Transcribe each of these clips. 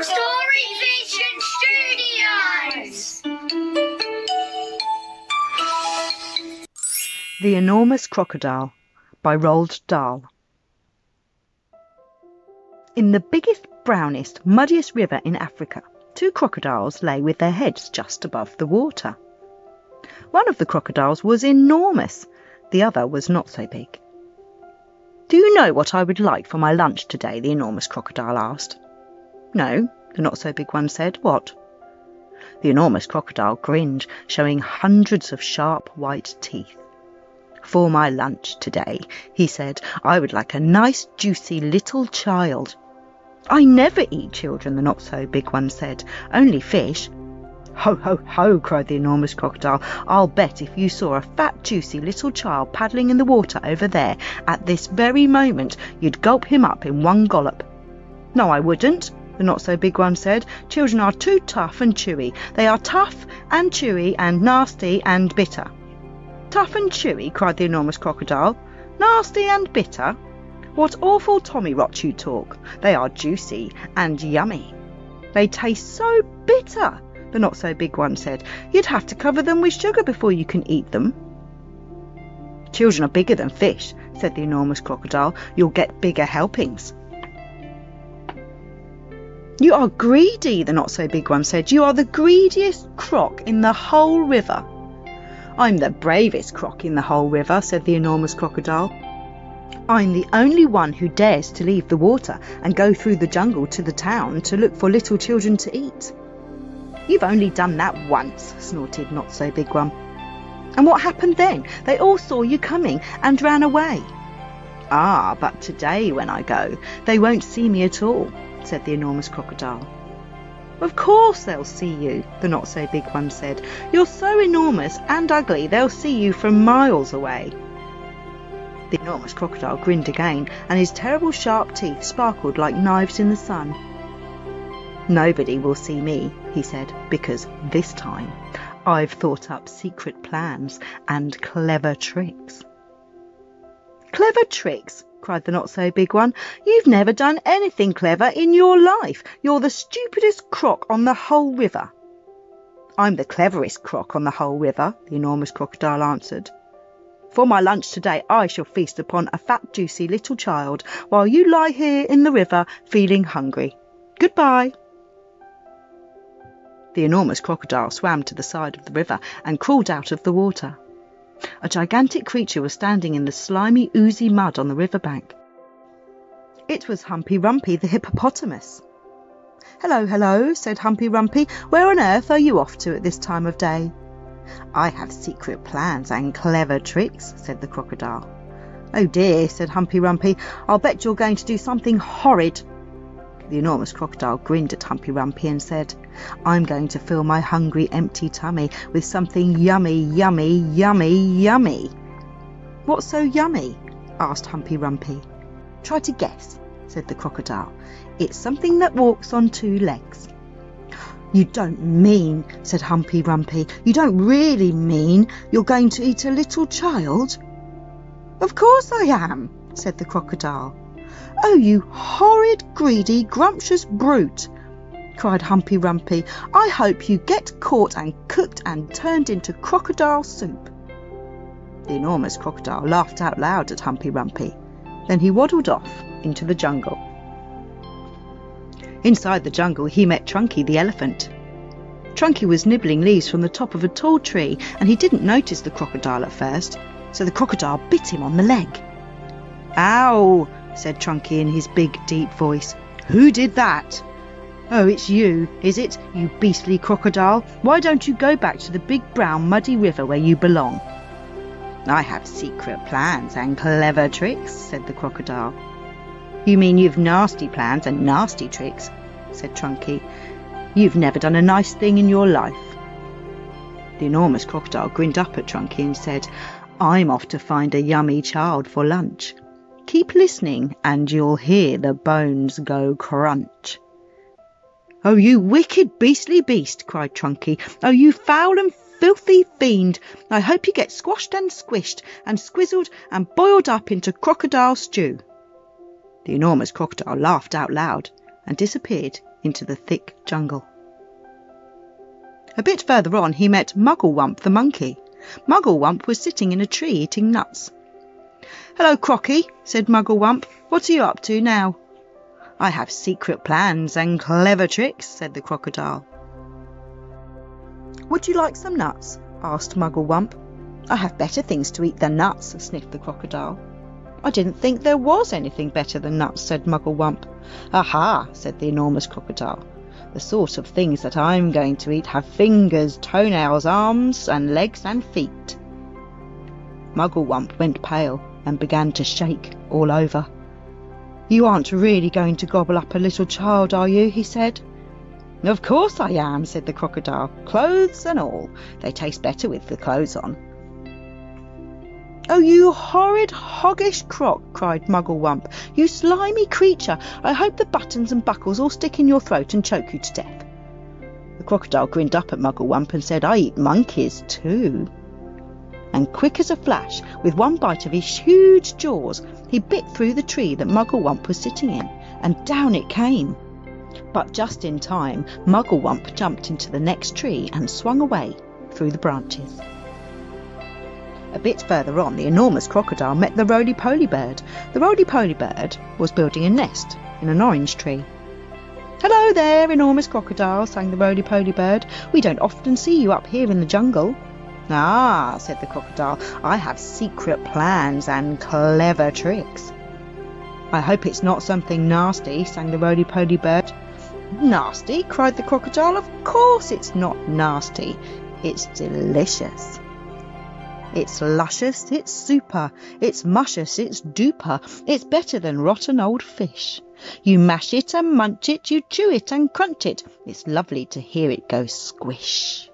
Story Vision Studios. The Enormous Crocodile by Roald Dahl. In the biggest, brownest, muddiest river in Africa, two crocodiles lay with their heads just above the water. One of the crocodiles was enormous, the other was not so big. "Do you know what I would like for my lunch today?" the enormous crocodile asked. "No," the not-so-big one said. "What?" The enormous crocodile grinned, showing hundreds of sharp white teeth. "For my lunch today," he said, "I would like a nice, juicy little child." "I never eat children," the not-so-big one said. "Only fish." "Ho, ho, ho," cried the enormous crocodile. "I'll bet if you saw a fat, juicy little child paddling in the water over there at this very moment, you'd gulp him up in one gollop." "No, I wouldn't," the not-so-big one said. "Children are too tough and chewy. They are tough and chewy and nasty and bitter." "Tough and chewy?" cried the enormous crocodile. "Nasty and bitter? What awful tommy-rot you talk. They are juicy and yummy." "They taste so bitter," the not-so-big one said. "You'd have to cover them with sugar before you can eat them." "Children are bigger than fish," said the enormous crocodile. "You'll get bigger helpings." "You are greedy," the not-so-big one said. "You are the greediest croc in the whole river." "I'm the bravest croc in the whole river," said the enormous crocodile. "I'm the only one who dares to leave the water and go through the jungle to the town to look for little children to eat." "You've only done that once," snorted Not-so-Big One. "And what happened then? They all saw you coming and ran away." "Ah, but today when I go, they won't see me at all," said the enormous crocodile. "Of course they'll see you," the Not-so-Big One said. "You're so enormous and ugly they'll see you from miles away." The enormous crocodile grinned again, and his terrible sharp teeth sparkled like knives in the sun. "Nobody will see me," he said, "because this time I've thought up secret plans and clever tricks." "Clever tricks?" cried the not-so-big one. "You've never done anything clever in your life. You're the stupidest croc on the whole river." "I'm the cleverest croc on the whole river," the enormous crocodile answered. "For my lunch today I shall feast upon a fat, juicy little child, while you lie here in the river feeling hungry. Goodbye." The enormous crocodile swam to the side of the river and crawled out of the water. A gigantic creature was standing in the slimy, oozy mud on the riverbank. It was Humpy Rumpy the hippopotamus. "Hello, hello," said Humpy Rumpy. "Where on earth are you off to at this time of day?" "I have secret plans and clever tricks," said the crocodile. "Oh dear," said Humpy Rumpy. "I'll bet you're going to do something horrid." The enormous crocodile grinned at Humpy Rumpy and said, "I'm going to fill my hungry, empty tummy with something yummy, yummy, yummy, yummy." "What's so yummy?" asked Humpy Rumpy. "Try to guess," said the crocodile. "It's something that walks on two legs." "You don't mean," said Humpy Rumpy, "you don't really mean you're going to eat a little child?" "Of course I am," said the crocodile. "Oh, you horrid, greedy, grumptious brute," cried Humpy Rumpy. "I hope you get caught and cooked and turned into crocodile soup." The enormous crocodile laughed out loud at Humpy Rumpy. Then he waddled off into the jungle. Inside the jungle he met Trunky the elephant. Trunky was nibbling leaves from the top of a tall tree, and he didn't notice the crocodile at first, so the crocodile bit him on the leg. "Ow!" said Trunky in his big, deep voice. "Who did that?" "Oh, it's you, is it, you beastly crocodile? Why don't you go back to the big, brown, muddy river where you belong?" "I have secret plans and clever tricks," said the crocodile. "You mean you've nasty plans and nasty tricks," said Trunky. "You've never done a nice thing in your life." The enormous crocodile grinned up at Trunky and said, "I'm off to find a yummy child for lunch. Keep listening and you'll hear the bones go crunch." "Oh, you wicked, beastly beast," cried Trunky. "Oh, you foul and filthy fiend. I hope you get squashed and squished and squizzled and boiled up into crocodile stew." The enormous crocodile laughed out loud and disappeared into the thick jungle. A bit further on he met Mugglewump the monkey. Mugglewump was sitting in a tree eating nuts. "Hello, Crocky," said Mugglewump. "What are you up to now?" "I have secret plans and clever tricks," said the crocodile. "Would you like some nuts?" asked Mugglewump. "I have better things to eat than nuts," sniffed the crocodile. "I didn't think there was anything better than nuts," said Mugglewump. "Aha," said the enormous crocodile. "The sort of things that I'm going to eat have fingers, toenails, arms and legs and feet." Mugglewump went pale and began to shake all over. "You aren't really going to gobble up a little child, are you?" he said. "Of course I am," said the crocodile. "Clothes and all. They taste better with the clothes on." "Oh, you horrid, hoggish croc," cried Mugglewump. "You slimy creature. I hope the buttons and buckles all stick in your throat and choke you to death." The crocodile grinned up at Mugglewump and said, "I eat monkeys too." And quick as a flash, with one bite of his huge jaws, he bit through the tree that Mugglewump was sitting in, and down it came. But just in time, Mugglewump jumped into the next tree and swung away through the branches. A bit further on, the enormous crocodile met the roly-poly bird. The roly-poly bird was building a nest in an orange tree. "Hello there, enormous crocodile," sang the roly-poly bird. "We don't often see you up here in the jungle." "Ah," said the crocodile, "I have secret plans and clever tricks." "I hope it's not something nasty," sang the roly-poly bird. "Nasty?" cried the crocodile. "Of course it's not nasty. It's delicious. It's luscious, it's super, it's muscious, it's duper. It's better than rotten old fish. You mash it and munch it, you chew it and crunch it. It's lovely to hear it go squish."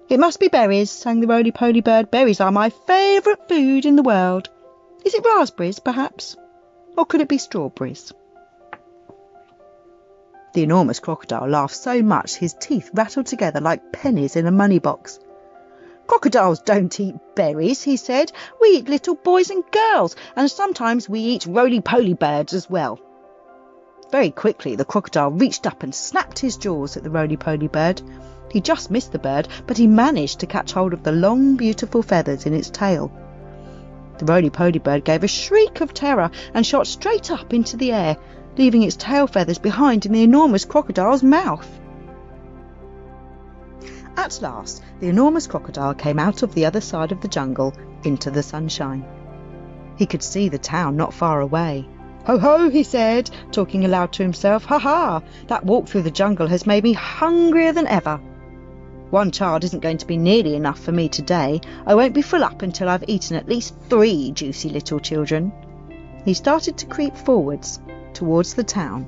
"It must be berries," sang the roly-poly bird. "Berries are my favourite food in the world. Is it raspberries, perhaps? Or could it be strawberries?" The enormous crocodile laughed so much his teeth rattled together like pennies in a money box. "Crocodiles don't eat berries," he said. "We eat little boys and girls, and sometimes we eat roly-poly birds as well." Very quickly the crocodile reached up and snapped his jaws at the roly-poly bird. He just missed the bird, but he managed to catch hold of the long, beautiful feathers in its tail. The roly-poly bird gave a shriek of terror and shot straight up into the air, leaving its tail feathers behind in the enormous crocodile's mouth. At last, the enormous crocodile came out of the other side of the jungle into the sunshine. He could see the town not far away. "Ho, ho," he said, talking aloud to himself. "Ha, ha, that walk through the jungle has made me hungrier than ever. One child isn't going to be nearly enough for me today. I won't be full up until I've eaten at least 3 juicy little children." He started to creep forwards towards the town.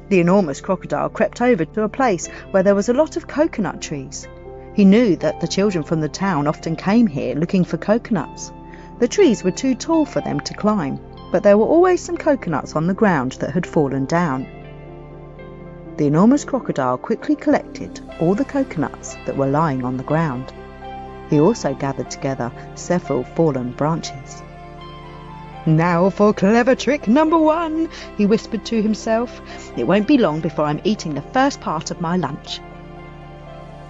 The enormous crocodile crept over to a place where there was a lot of coconut trees. He knew that the children from the town often came here looking for coconuts. The trees were too tall for them to climb, but there were always some coconuts on the ground that had fallen down. The enormous crocodile quickly collected all the coconuts that were lying on the ground. He also gathered together several fallen branches. "Now for clever trick number 1, he whispered to himself. "It won't be long before I'm eating the first part of my lunch."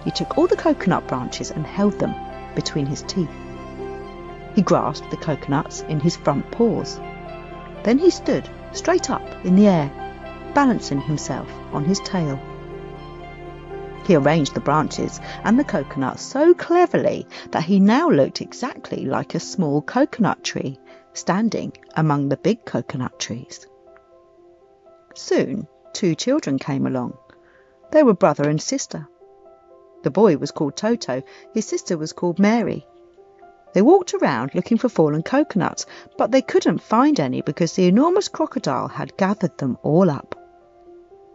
He took all the coconut branches and held them between his teeth. He grasped the coconuts in his front paws. Then he stood straight up in the air, balancing himself on his tail. He arranged the branches and the coconuts so cleverly that he now looked exactly like a small coconut tree standing among the big coconut trees. Soon 2 children came along. They were brother and sister. The boy was called Toto, his sister was called Mary. They walked around looking for fallen coconuts, but they couldn't find any because the enormous crocodile had gathered them all up.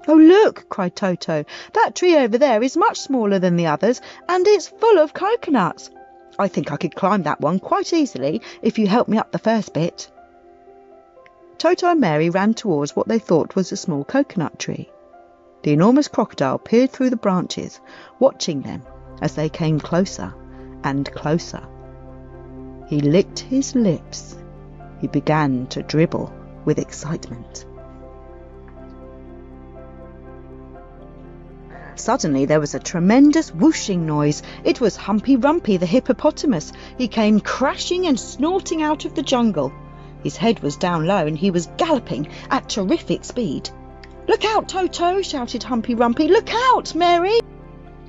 "Oh, look," cried Toto, "that tree over there is much smaller than the others, and it's full of coconuts. I think I could climb that one quite easily if you help me up the first bit." Toto and Mary ran towards what they thought was a small coconut tree. The enormous crocodile peered through the branches, watching them as they came closer and closer. He licked his lips. He began to dribble with excitement. Suddenly there was a tremendous whooshing noise. It was Humpy Rumpy the hippopotamus. He came crashing and snorting out of the jungle. His head was down low and he was galloping at terrific speed. "Look out, Toto!" shouted Humpy Rumpy. "Look out, Mary!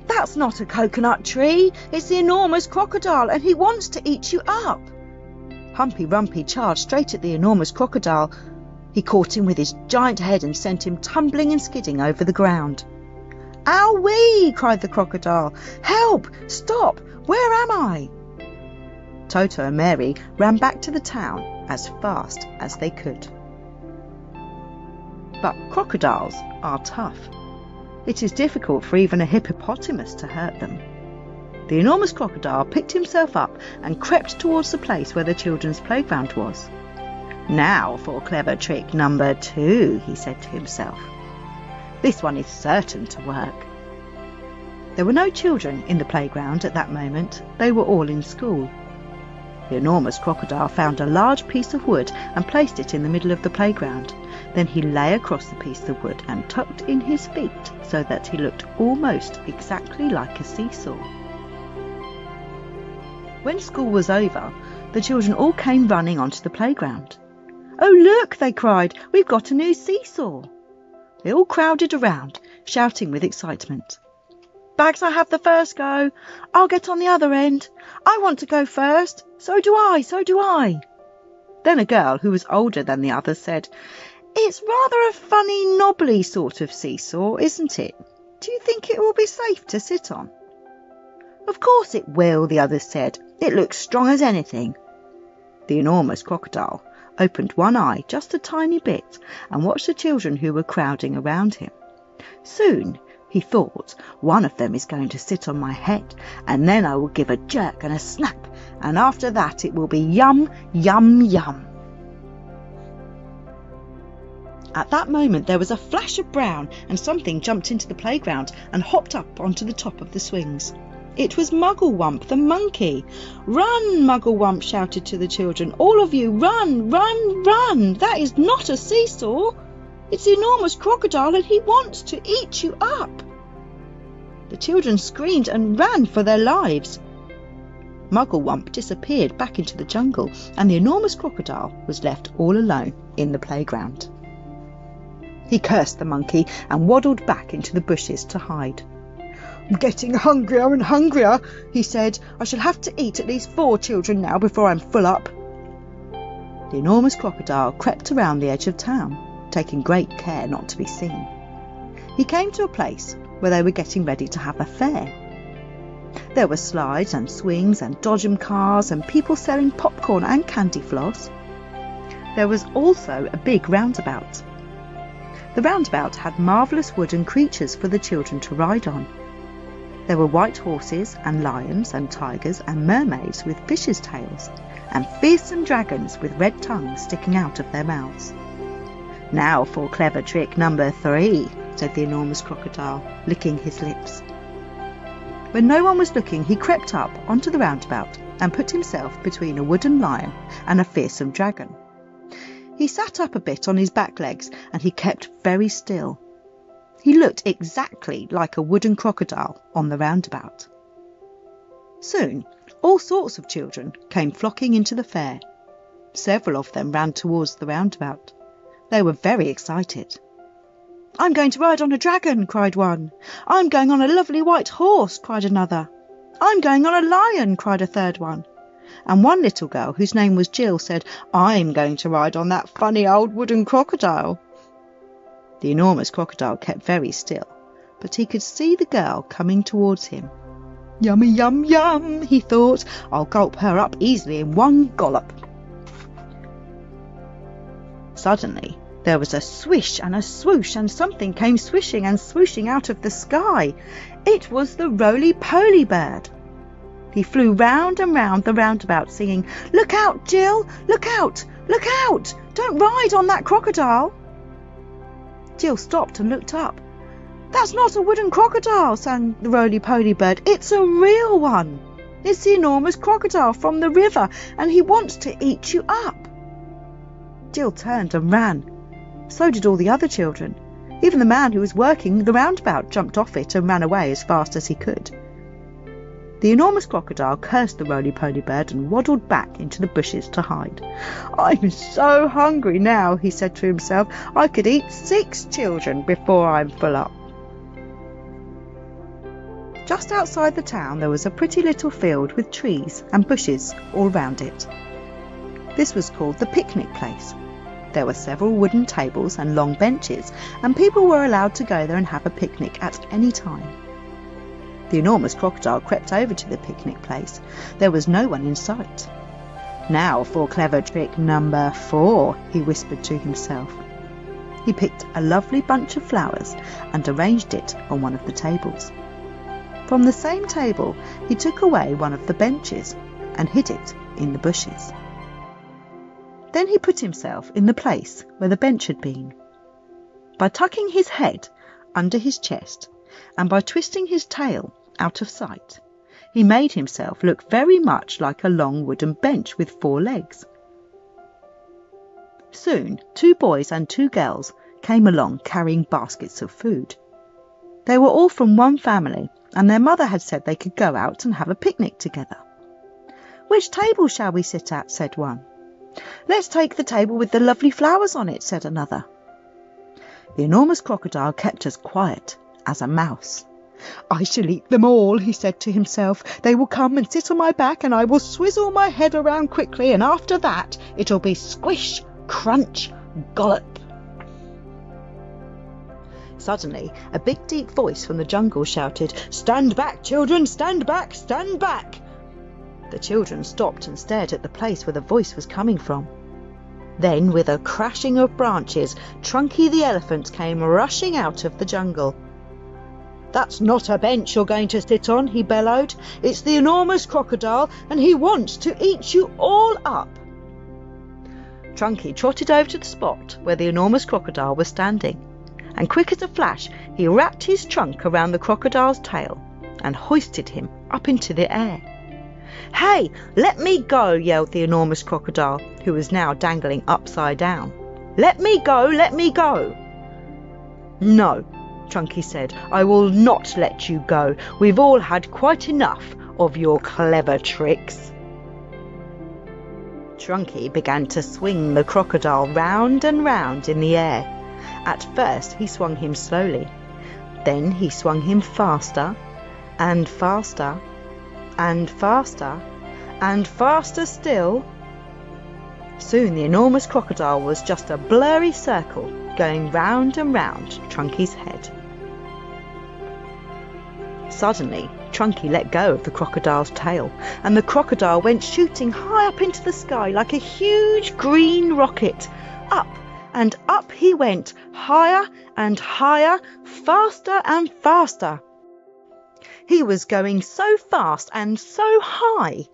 That's not a coconut tree. It's the enormous crocodile and he wants to eat you up." Humpy Rumpy charged straight at the enormous crocodile. He caught him with his giant head and sent him tumbling and skidding over the ground. "Ow-wee!" cried the crocodile. "Help! Stop! Where am I?" Toto and Mary ran back to the town as fast as they could. But crocodiles are tough. It is difficult for even a hippopotamus to hurt them. The enormous crocodile picked himself up and crept towards the place where the children's playground was. "Now for clever trick number 2, he said to himself. "This one is certain to work." There were no children in the playground at that moment. They were all in school. The enormous crocodile found a large piece of wood and placed it in the middle of the playground. Then he lay across the piece of wood and tucked in his feet so that he looked almost exactly like a seesaw. When school was over, the children all came running onto the playground. "Oh, look!" they cried. "We've got a new seesaw!" They all crowded around, shouting with excitement. "Bags, I have the first go. I'll get on the other end. I want to go first. So do I, so do I." Then a girl who was older than the others said, "It's rather a funny, knobbly sort of seesaw, isn't it? Do you think it will be safe to sit on?" "Of course it will," the others said. "It looks strong as anything." The enormous crocodile opened one eye just a tiny bit and watched the children who were crowding around him. "Soon," he thought, "one of them is going to sit on my head, and then I will give a jerk and a snap, and after that it will be yum, yum, yum." At that moment there was a flash of brown and something jumped into the playground and hopped up onto the top of the swings. It was Mugglewump the monkey. "Run!" Mugglewump shouted to the children. "All of you, run, run, run! That is not a seesaw. It's the enormous crocodile and he wants to eat you up." The children screamed and ran for their lives. Mugglewump disappeared back into the jungle and the enormous crocodile was left all alone in the playground. He cursed the monkey and waddled back into the bushes to hide. "I'm getting hungrier and hungrier," he said. "I shall have to eat at least 4 children now before I'm full up." The enormous crocodile crept around the edge of town, taking great care not to be seen. He came to a place where they were getting ready to have a fair. There were slides and swings and dodgem cars and people selling popcorn and candy floss. There was also a big roundabout. The roundabout had marvellous wooden creatures for the children to ride on. There were white horses and lions and tigers and mermaids with fishes' tails and fearsome dragons with red tongues sticking out of their mouths. "Now for clever trick number 3, said the enormous crocodile, licking his lips. When no one was looking, he crept up onto the roundabout and put himself between a wooden lion and a fearsome dragon. He sat up a bit on his back legs and he kept very still. He looked exactly like a wooden crocodile on the roundabout. Soon, all sorts of children came flocking into the fair. Several of them ran towards the roundabout. They were very excited. "I'm going to ride on a dragon," cried one. "I'm going on a lovely white horse," cried another. "I'm going on a lion," cried a third one. And one little girl, whose name was Jill, said, "I'm going to ride on that funny old wooden crocodile." The enormous crocodile kept very still, but he could see the girl coming towards him. "Yummy, yum, yum," he thought. "I'll gulp her up easily in one gollop." Suddenly, there was a swish and a swoosh, and something came swishing and swooshing out of the sky. It was the roly-poly bird. He flew round and round the roundabout singing, "Look out, Jill! Look out! Look out! Don't ride on that crocodile!" Jill stopped and looked up. "That's not a wooden crocodile," sang the roly-poly bird. "It's a real one. It's the enormous crocodile from the river, and he wants to eat you up." Jill turned and ran. So did all the other children. Even the man who was working the roundabout jumped off it and ran away as fast as he could. The enormous crocodile cursed the roly-poly bird and waddled back into the bushes to hide. "I'm so hungry now," he said to himself. "I could eat 6 children before I'm full up." Just outside the town there was a pretty little field with trees and bushes all round it. This was called the picnic place. There were several wooden tables and long benches, and people were allowed to go there and have a picnic at any time. The enormous crocodile crept over to the picnic place. There was no one in sight. "Now for clever trick number 4, he whispered to himself. He picked a lovely bunch of flowers and arranged it on one of the tables. From the same table he took away one of the benches and hid it in the bushes. Then he put himself in the place where the bench had been. By tucking his head under his chest and by twisting his tail out of sight, he made himself look very much like a long wooden bench with 4 legs. Soon 2 boys and 2 girls came along carrying baskets of food. They were all from one family, and their mother had said they could go out and have a picnic together. "Which table shall we sit at?" said one. "Let's take the table with the lovely flowers on it," said another. The enormous crocodile kept as quiet as a mouse. "I shall eat them all," he said to himself. "They will come and sit on my back, and I will swizzle my head around quickly, and after that it'll be squish, crunch, gollop." Suddenly, a big deep voice from the jungle shouted, "Stand back, children, stand back, stand back!" The children stopped and stared at the place where the voice was coming from. Then, with a crashing of branches, Trunky the elephant came rushing out of the jungle. "That's not a bench you're going to sit on," he bellowed. "It's the enormous crocodile, and he wants to eat you all up." Trunky trotted over to the spot where the enormous crocodile was standing, and quick as a flash he wrapped his trunk around the crocodile's tail and hoisted him up into the air. "Hey, let me go!" yelled the enormous crocodile, who was now dangling upside down. "Let me go! Let me go!" "No," Trunky said, "I will not let you go. We've all had quite enough of your clever tricks." Trunky began to swing the crocodile round and round in the air. At first he swung him slowly. Then he swung him faster and faster and faster and faster still. Soon the enormous crocodile was just a blurry circle going round and round Trunky's head. Suddenly Trunky let go of the crocodile's tail, and the crocodile went shooting high up into the sky like a huge green rocket. Up and up he went, higher and higher, faster and faster. He was going so fast and so high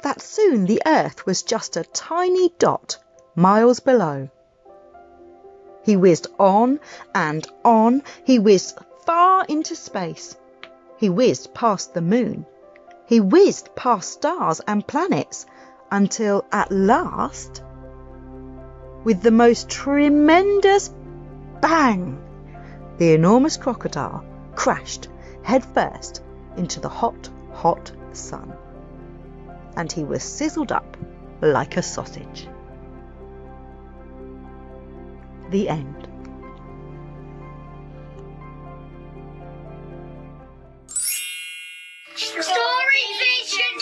that soon the earth was just a tiny dot miles below. He whizzed on and on. He whizzed far into space. He whizzed past the moon. He whizzed past stars and planets until at last, with the most tremendous bang, the enormous crocodile crashed headfirst into the hot, hot sun, and he was sizzled up like a sausage. The end. Story Vision